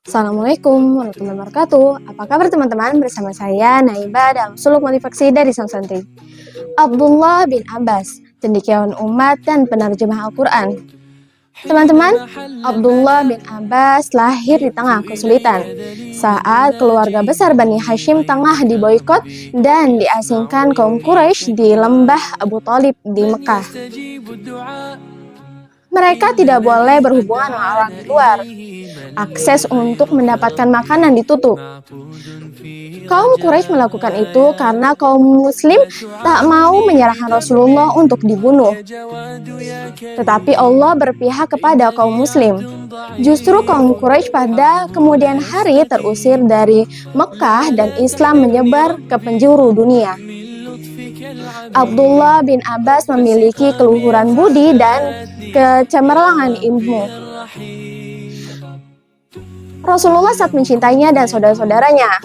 Assalamualaikum warahmatullahi wabarakatuh. Apa kabar teman-teman? Bersama saya Naiba dalam suluk motivasi dari Sang Santri. Abdullah bin Abbas, cendekiawan umat dan penerjemah Al-Quran. Teman-teman, Abdullah bin Abbas lahir di tengah kesulitan saat keluarga besar Bani Hashim tengah diboikot dan diasingkan kaum Quraisy di lembah Abu Thalib di Mekah. Mereka tidak boleh berhubungan dengan orang di luar. Akses untuk mendapatkan makanan ditutup. Kaum Quraisy melakukan itu karena kaum Muslim tak mau menyerahkan Rasulullah untuk dibunuh. Tetapi Allah berpihak kepada kaum Muslim. Justru kaum Quraisy pada kemudian hari terusir dari Mekah dan Islam menyebar ke penjuru dunia. Abdullah bin Abbas memiliki keluhuran budi dan kecemerlangan ilmu. Rasulullah sangat mencintainya dan saudara-saudaranya.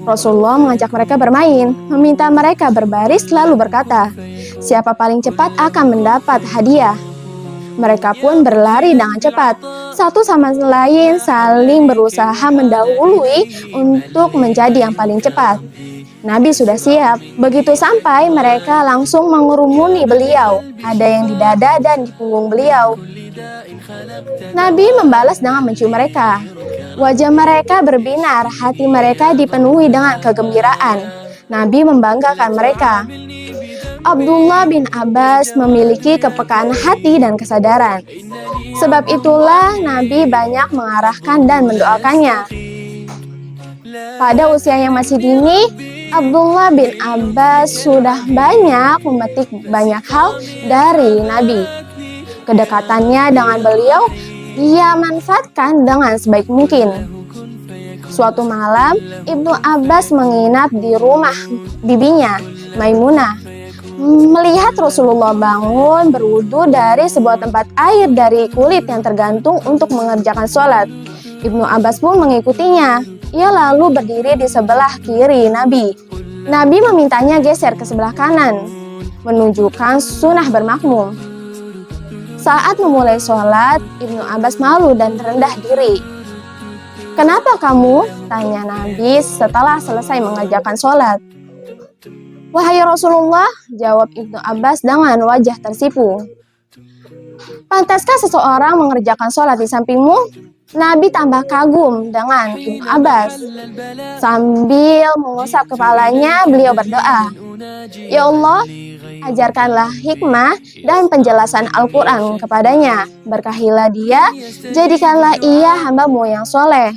Rasulullah mengajak mereka bermain, meminta mereka berbaris lalu berkata, "Siapa paling cepat akan mendapat hadiah." Mereka pun berlari dengan cepat, satu sama lain saling berusaha mendahului untuk menjadi yang paling cepat. Nabi sudah siap. Begitu sampai, mereka langsung mengerumuni beliau. Ada yang di dada dan di punggung beliau. Nabi membalas dengan mencium mereka. Wajah mereka berbinar, hati mereka dipenuhi dengan kegembiraan. Nabi membanggakan mereka. Abdullah bin Abbas memiliki kepekaan hati dan kesadaran. Sebab itulah Nabi banyak mengarahkan dan mendoakannya. Pada usia yang masih dini, Abdullah bin Abbas sudah banyak memetik banyak hal dari Nabi. Kedekatannya dengan beliau ia manfaatkan dengan sebaik mungkin. Suatu malam, Ibnu Abbas menginap di rumah bibinya, Maimunah. Melihat Rasulullah bangun berwudu dari sebuah tempat air dari kulit yang tergantung untuk mengerjakan sholat. Ibnu Abbas pun mengikutinya. Ia lalu berdiri di sebelah kiri Nabi. Nabi memintanya geser ke sebelah kanan, menunjukkan sunnah bermakmum. Saat memulai sholat, Ibnu Abbas malu dan rendah diri. "Kenapa kamu?" tanya Nabi setelah selesai mengerjakan sholat. "Wahai Rasulullah," jawab Ibnu Abbas dengan wajah tersipu. "Pantaskah seseorang mengerjakan sholat di sampingmu?" Nabi tambah kagum dengan Ibnu Abbas. Sambil mengusap kepalanya, beliau berdoa, "Ya Allah, ajarkanlah hikmah dan penjelasan Al-Quran kepadanya. Berkahilah dia, jadikanlah ia hamba-Mu yang soleh.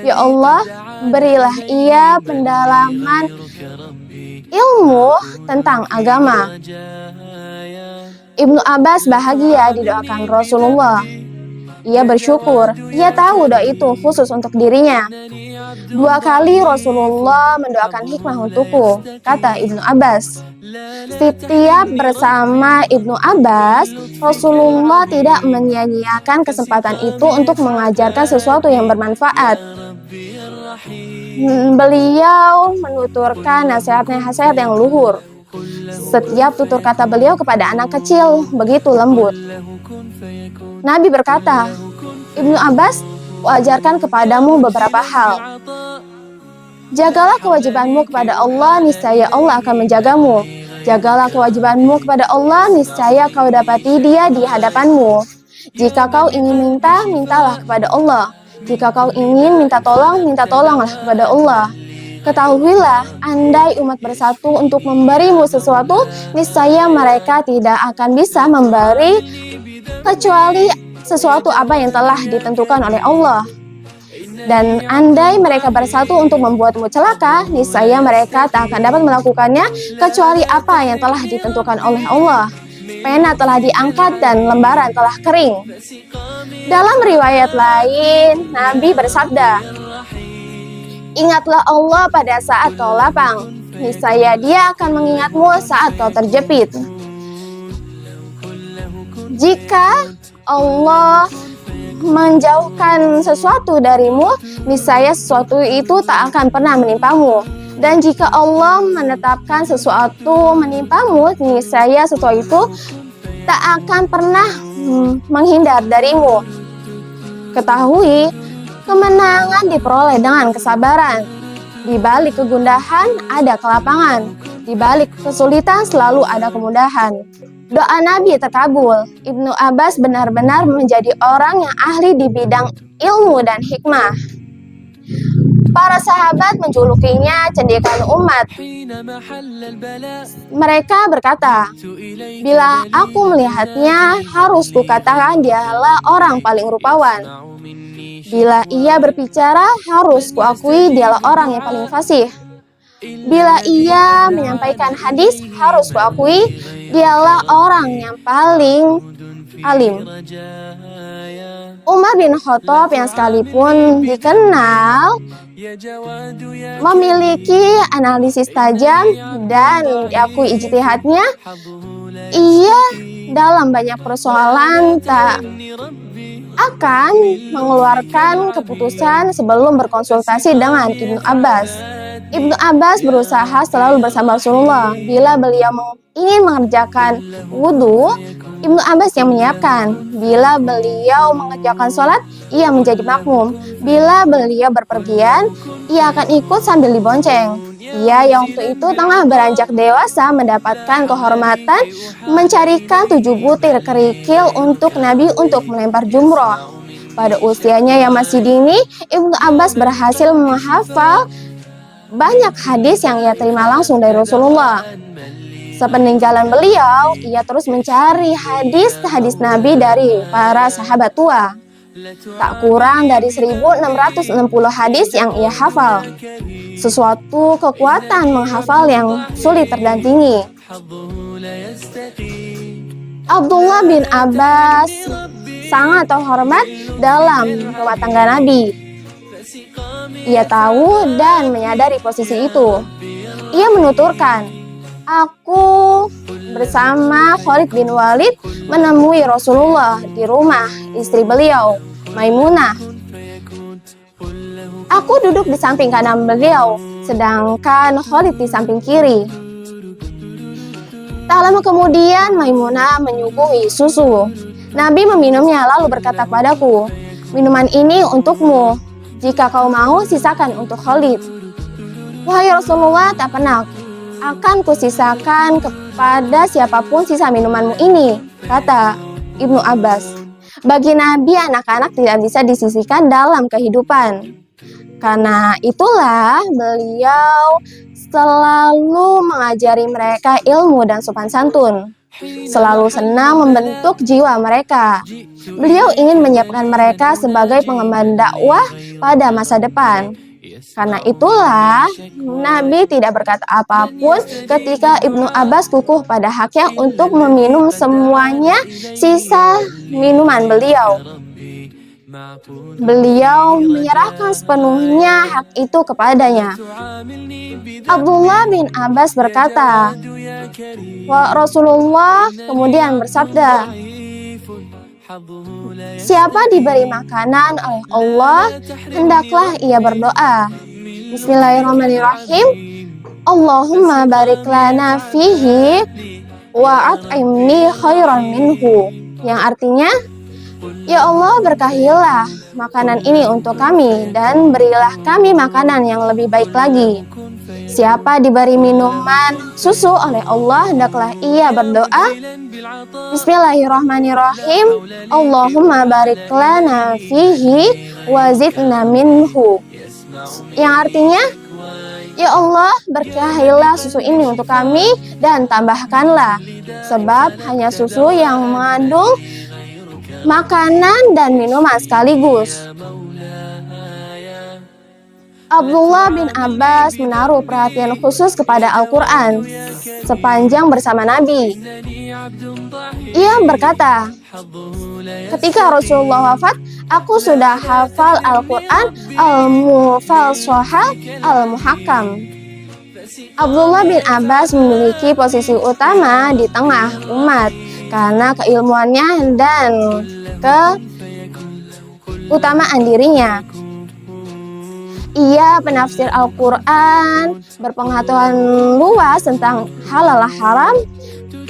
Ya Allah, berilah ia pendalaman ilmu tentang agama." Ibnu Abbas bahagia didoakan Rasulullah. Ia bersyukur, ia tahu doa itu khusus untuk dirinya. "2 kali Rasulullah mendoakan hikmah untukku," kata Ibnu Abbas. Setiap bersama Ibnu Abbas, Rasulullah tidak menyia-nyiakan kesempatan itu untuk mengajarkan sesuatu yang bermanfaat. Beliau menuturkan nasihat-nasihat yang luhur. Setiap tutur kata beliau kepada anak kecil begitu lembut. Nabi berkata, "Ibnu Abbas, kuajarkan kepadamu beberapa hal. Jagalah kewajibanmu kepada Allah, niscaya Allah akan menjagamu. Jagalah kewajibanmu kepada Allah, niscaya kau dapati Dia di hadapanmu. Jika kau ingin minta, mintalah kepada Allah. Jika kau ingin minta tolong, minta tolonglah kepada Allah. Ketahuilah, andai umat bersatu untuk memberimu sesuatu, niscaya mereka tidak akan bisa memberi kecuali sesuatu apa yang telah ditentukan oleh Allah. Dan andai mereka bersatu untuk membuatmu celaka, niscaya mereka tak akan dapat melakukannya kecuali apa yang telah ditentukan oleh Allah. Pena telah diangkat dan lembaran telah kering." Dalam riwayat lain, Nabi bersabda, "Ingatlah Allah pada saat kau lapang, niscaya Dia akan mengingatmu saat kau terjepit. Jika Allah menjauhkan sesuatu darimu, niscaya sesuatu itu tak akan pernah menimpamu. Dan jika Allah menetapkan sesuatu menimpamu, niscaya sesuatu itu tak akan pernah menghindar darimu. Ketahui, Kemenangan diperoleh dengan kesabaran. Di balik kegundahan ada kelapangan. Di balik kesulitan selalu ada kemudahan. Doa Nabi terkabul. Ibnu Abbas benar-benar menjadi orang yang ahli di bidang ilmu dan hikmah. Para sahabat menjulukinya cendekiawan umat. Mereka berkata, bila aku melihatnya, harus kukatakan dialah orang paling rupawan. Bila ia berbicara, harus kuakui dialah orang yang paling fasih. Bila ia menyampaikan hadis, harus kuakui dialah orang yang paling alim. Umar bin Khattab yang sekalipun dikenal memiliki analisis tajam dan diakui ijtihadnya, ia dalam banyak persoalan tak akan mengeluarkan keputusan sebelum berkonsultasi dengan Ibnu Abbas. Ibnu Abbas berusaha selalu bersama Rasulullah. Bila beliau ingin mengerjakan wudhu, Ibnu Abbas yang menyiapkan. Bila beliau mengerjakan sholat, ia menjadi makmum. Bila beliau berpergian, ia akan ikut sambil dibonceng. Ia yang waktu itu tengah beranjak dewasa mendapatkan kehormatan mencarikan 7 butir kerikil untuk Nabi untuk melempar jumroh. Pada usianya yang masih dini, Ibnu Abbas berhasil menghafal banyak hadis yang ia terima langsung dari Rasulullah. Sepeninggalan beliau, ia terus mencari hadis-hadis Nabi dari para sahabat tua. Tak kurang dari 1660 hadis yang ia hafal. Sesuatu kekuatan menghafal yang sulit tertandingi. Abdullah bin Abbas sangat terhormat dalam rumah tangga Nabi. Ia tahu dan menyadari posisi itu. Ia menuturkan, aku bersama Khalid bin Walid menemui Rasulullah di rumah istri beliau, Maimunah. Aku duduk di samping kanan beliau, sedangkan Khalid di samping kiri. Tak lama kemudian Maimunah menyuguhi susu. Nabi meminumnya lalu berkata padaku, minuman ini untukmu. Jika kau mau, sisakan untuk Khalid. Wahai Rasulullah, tak pernah akan kusisakan kepada siapapun sisa minumanmu ini, kata Ibnu Abbas. Bagi Nabi, anak-anak tidak bisa disisihkan dalam kehidupan. Karena itulah beliau selalu mengajari mereka ilmu dan sopan santun. Selalu senang membentuk jiwa mereka. Beliau ingin menyiapkan mereka sebagai pengemban dakwah pada masa depan. Karena itulah Nabi tidak berkata apapun ketika Ibnu Abbas kukuh pada haknya untuk meminum semuanya sisa minuman beliau. Beliau menyerahkan sepenuhnya hak itu kepadanya. Abdullah bin Abbas berkata, Rasulullah kemudian bersabda, siapa diberi makanan oleh Allah, hendaklah ia berdoa. Bismillahirrahmanirrahim. Allahumma barik lana fihi wa at'imni khairan minhu. Yang artinya, ya Allah, berkahilah makanan ini untuk kami dan berilah kami makanan yang lebih baik lagi. Siapa diberi minuman susu oleh Allah, hendaklah ia berdoa. Bismillahirrahmanirrahim. Allahumma barik lana fihi wa zidna minhu. Yang artinya, ya Allah, berkahilah susu ini untuk kami dan tambahkanlah. Sebab hanya susu yang mengandung makanan dan minuman sekaligus. Abdullah bin Abbas menaruh perhatian khusus kepada Al-Quran sepanjang bersama Nabi. Ia berkata, ketika Rasulullah wafat, aku sudah hafal Al-Quran al-Mufalshah al-Muhakkam. Abdullah bin Abbas memiliki posisi utama di tengah umat karena keilmuannya dan keutamaan dirinya. Ia penafsir Al-Quran, berpengetahuan luas tentang halal haram,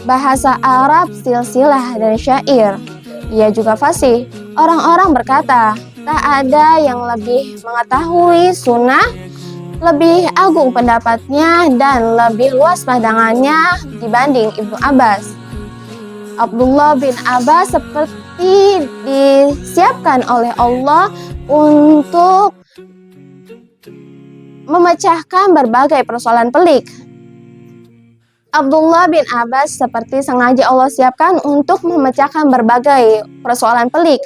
bahasa Arab, silsilah, dan syair. Ia juga fasih. Orang-orang berkata, Tak ada yang lebih mengetahui sunnah, lebih agung pendapatnya, dan lebih luas pandangannya dibanding Ibnu Abbas. Abdullah bin Abbas seperti disiapkan oleh Allah untuk memecahkan berbagai persoalan pelik. Abdullah bin Abbas seperti sengaja Allah siapkan untuk memecahkan berbagai persoalan pelik.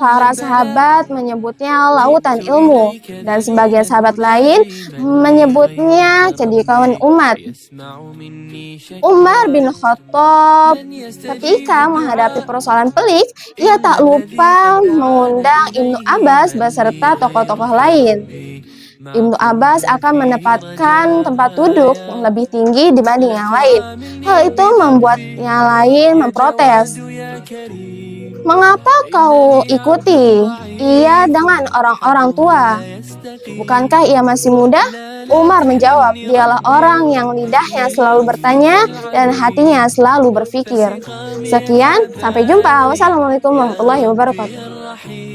Para sahabat menyebutnya lautan ilmu, dan sebagian sahabat lain menyebutnya cendekiawan umat. Umar bin Khattab ketika menghadapi persoalan pelik, ia tak lupa mengundang Ibnu Abbas beserta tokoh-tokoh lain. Ibnu Abbas akan menempatkan tempat duduk yang lebih tinggi dibanding yang lain. Hal itu membuat yang lain memprotes. Mengapa kau ikuti ia dengan orang-orang tua? Bukankah ia masih muda? Umar menjawab, dialah orang yang lidahnya selalu bertanya dan hatinya selalu berpikir. Sekian, sampai jumpa. Wassalamualaikum warahmatullahi wabarakatuh.